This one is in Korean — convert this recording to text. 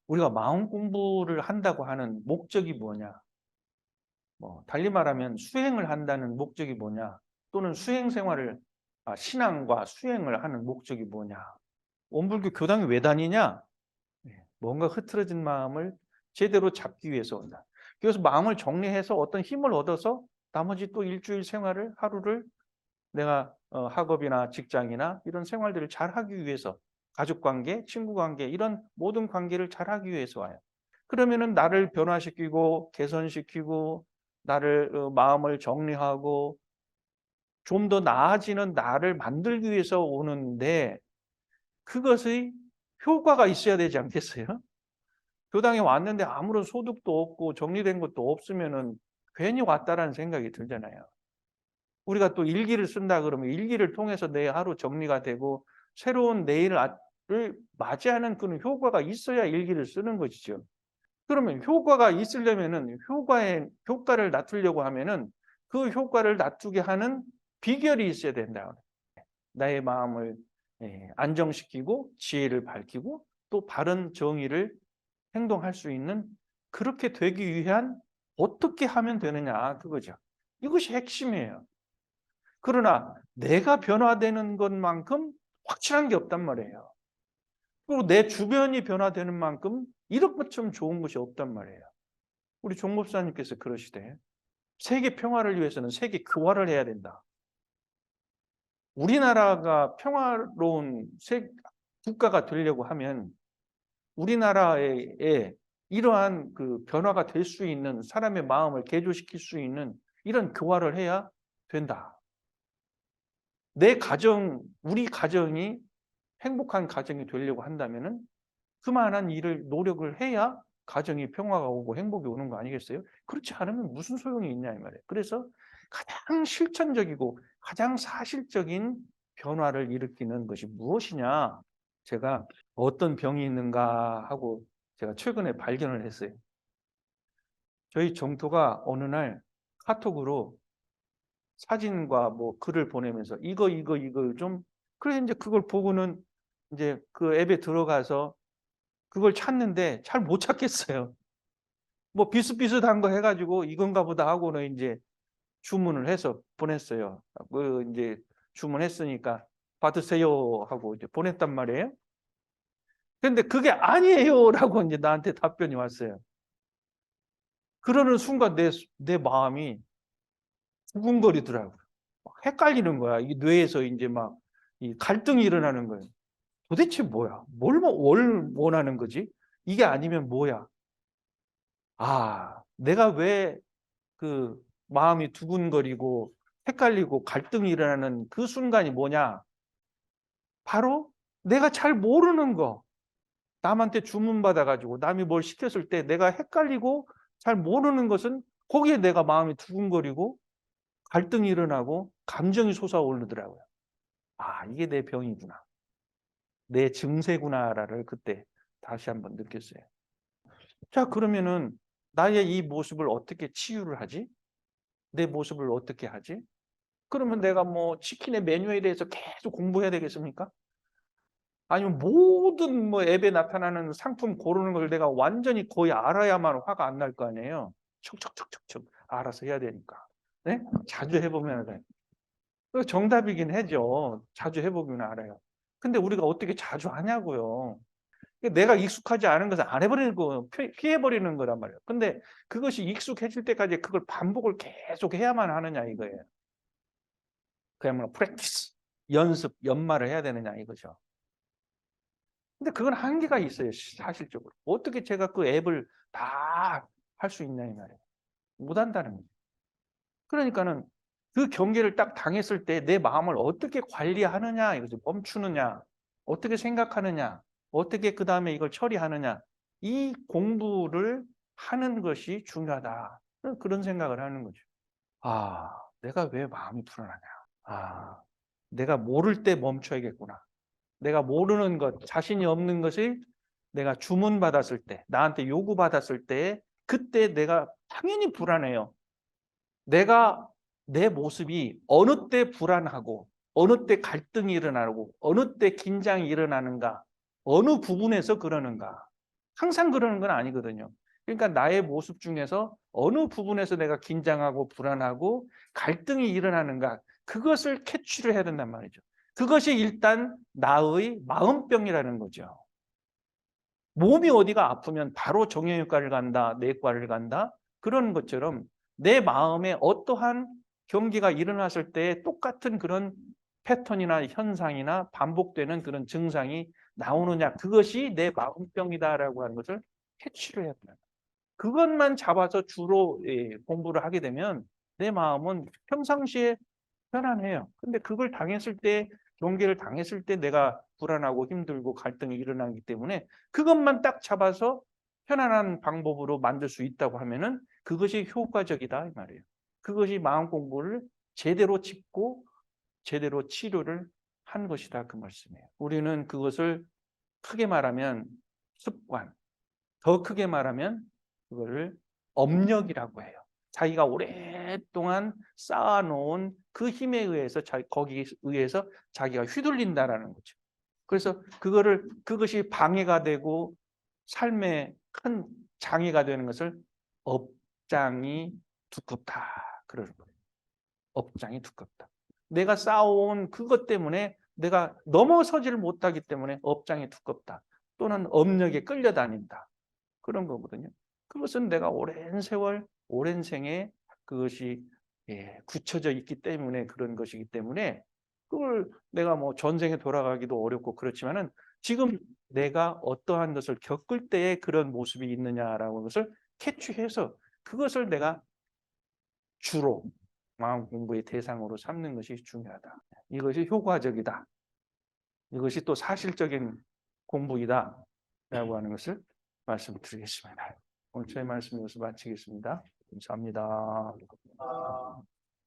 우리가 마음 공부를 한다고 하는 목적이 뭐냐? 달리 말하면 수행을 한다는 목적이 뭐냐? 또는 수행 생활을, 신앙과 수행을 하는 목적이 뭐냐? 원불교 교당에 왜 다니냐? 뭔가 흐트러진 마음을 제대로 잡기 위해서 온다. 그래서 마음을 정리해서 어떤 힘을 얻어서 나머지 또 일주일 생활을, 하루를 내가 학업이나 직장이나 이런 생활들을 잘 하기 위해서, 가족 관계, 친구 관계, 이런 모든 관계를 잘 하기 위해서 와요. 그러면은 나를 변화시키고 개선시키고 나를 마음을 정리하고 좀 더 나아지는 나를 만들기 위해서 오는데, 그것의 효과가 있어야 되지 않겠어요? 교당에 왔는데 아무런 소득도 없고 정리된 것도 없으면은 괜히 왔다라는 생각이 들잖아요. 우리가 또 일기를 쓴다 그러면 일기를 통해서 내 하루 정리가 되고 새로운 내일을 맞이하는 그런 효과가 있어야 일기를 쓰는 것이죠. 그러면 효과가 있으려면은 효과를 낮추려고 하면은 그 효과를 낮추게 하는 비결이 있어야 된다. 나의 마음을 안정시키고 지혜를 밝히고 또 바른 정의를 행동할 수 있는, 그렇게 되기 위한 어떻게 하면 되느냐, 그거죠. 이것이 핵심이에요. 그러나 내가 변화되는 것만큼 확실한 게 없단 말이에요. 그리고 내 주변이 변화되는 만큼 이런 것처럼 좋은 것이 없단 말이에요. 우리 종 목사님께서 그러시대. 세계 평화를 위해서는 세계 교화를 해야 된다. 우리나라가 평화로운 국가가 되려고 하면 우리나라에 이러한 그 변화가 될 수 있는, 사람의 마음을 개조시킬 수 있는 이런 교화를 해야 된다. 우리 가정이 행복한 가정이 되려고 한다면은 그만한 일을, 노력을 해야 가정이 평화가 오고 행복이 오는 거 아니겠어요? 그렇지 않으면 무슨 소용이 있냐 이 말이에요. 그래서 가장 실천적이고 가장 사실적인 변화를 일으키는 것이 무엇이냐? 제가 어떤 병이 있는가 하고 제가 최근에 발견을 했어요. 저희 정토가 어느 날 카톡으로 사진과 뭐 글을 보내면서 이거 좀, 그래 이제 그걸 보고는 이제 그 앱에 들어가서 그걸 찾는데 잘 못 찾겠어요. 뭐 비슷비슷한 거 해가지고 이건가 보다 하고는 이제 주문을 해서 보냈어요. 그 이제 주문했으니까 받으세요 하고 이제 보냈단 말이에요. 근데 그게 아니에요라고 이제 나한테 답변이 왔어요. 그러는 순간 내 마음이 두근거리더라고요. 헷갈리는 거야. 이 뇌에서 이제 막 이 갈등이 일어나는 거예요. 도대체 뭐야? 뭘 원하는 거지? 이게 아니면 뭐야? 내가 왜 그 마음이 두근거리고 헷갈리고 갈등이 일어나는 그 순간이 뭐냐? 바로 내가 잘 모르는 거. 남한테 주문받아가지고 남이 뭘 시켰을 때 내가 헷갈리고 잘 모르는 것은 거기에 내가 마음이 두근거리고 갈등이 일어나고 감정이 솟아오르더라고요. 이게 내 병이구나. 내 증세구나를 그때 다시 한번 느꼈어요. 자, 그러면은 나의 이 모습을 어떻게 치유를 하지? 내 모습을 어떻게 하지? 그러면 내가 뭐 치킨의 메뉴에 대해서 계속 공부해야 되겠습니까? 아니면 모든 뭐 앱에 나타나는 상품 고르는 걸 내가 완전히 거의 알아야만 화가 안 날 거 아니에요. 척척척척척 알아서 해야 되니까. 네? 자주 해보면 알아요. 정답이긴 하죠. 자주 해보면 알아요. 근데 우리가 어떻게 자주 하냐고요. 내가 익숙하지 않은 것은 안 해버리고 피해버리는 거란 말이에요. 근데 그것이 익숙해질 때까지 그걸 반복을 계속 해야만 하느냐 이거예요. 그야말로 프랙티스, 연습, 연마를 해야 되느냐 이거죠. 근데 그건 한계가 있어요, 사실적으로. 어떻게 제가 그 앱을 다 할 수 있냐 이 말이에요. 못한다는 거죠. 그러니까는 그 경계를 딱 당했을 때 내 마음을 어떻게 관리하느냐 이거죠. 멈추느냐, 어떻게 생각하느냐, 어떻게 그 다음에 이걸 처리하느냐, 이 공부를 하는 것이 중요하다. 그런 생각을 하는 거죠. 내가 왜 마음이 불안하냐. 내가 모를 때 멈춰야겠구나. 내가 모르는 것, 자신이 없는 것을 내가 주문받았을 때, 나한테 요구받았을 때, 그때 내가 당연히 불안해요. 내 모습이 어느 때 불안하고, 어느 때 갈등이 일어나고, 어느 때 긴장이 일어나는가, 어느 부분에서 그러는가. 항상 그러는 건 아니거든요. 그러니까 나의 모습 중에서 어느 부분에서 내가 긴장하고 불안하고 갈등이 일어나는가, 그것을 캐치를 해야 된단 말이죠. 그것이 일단 나의 마음병이라는 거죠. 몸이 어디가 아프면 바로 정형외과를 간다, 내과를 간다, 그런 것처럼 내 마음에 어떠한 경기가 일어났을 때 똑같은 그런 패턴이나 현상이나 반복되는 그런 증상이 나오느냐, 그것이 내 마음병이다라고 하는 것을 캐치를 해야 됩니다. 그것만 잡아서 주로 공부를 하게 되면 내 마음은 평상시에 편안해요. 근데 그걸 당했을 때, 경계를 당했을 때 내가 불안하고 힘들고 갈등이 일어나기 때문에 그것만 딱 잡아서 편안한 방법으로 만들 수 있다고 하면은 그것이 효과적이다 이 말이에요. 그것이 마음 공부를 제대로 짚고 제대로 치료를 한 것이다 그 말씀이에요. 우리는 그것을 크게 말하면 습관, 더 크게 말하면 그거를 업력이라고 해요. 자기가 오랫동안 쌓아놓은 그 힘에 의해서 거기에 의해서 자기가 휘둘린다라는 거죠. 그래서 그것이 방해가 되고 삶에 큰 장애가 되는 것을 업장이 두껍다 그러는 거예요. 업장이 두껍다. 내가 쌓아온 그것 때문에 내가 넘어서지를 못하기 때문에 업장이 두껍다. 또는 업력에 끌려다닌다. 그런 거거든요. 그것은 내가 오랜 세월, 오랜 생에 그것이 굳혀져 있기 때문에 그런 것이기 때문에 그걸 내가 뭐 전생에 돌아가기도 어렵고 그렇지만은 지금 내가 어떠한 것을 겪을 때에 그런 모습이 있느냐라는 것을 캐치해서 그것을 내가 주로 마음 공부의 대상으로 삼는 것이 중요하다. 이것이 효과적이다. 이것이 또 사실적인 공부이다. 라고 하는 것을 말씀드리겠습니다. 오늘 저희 말씀 여기서 마치겠습니다. 감사합니다.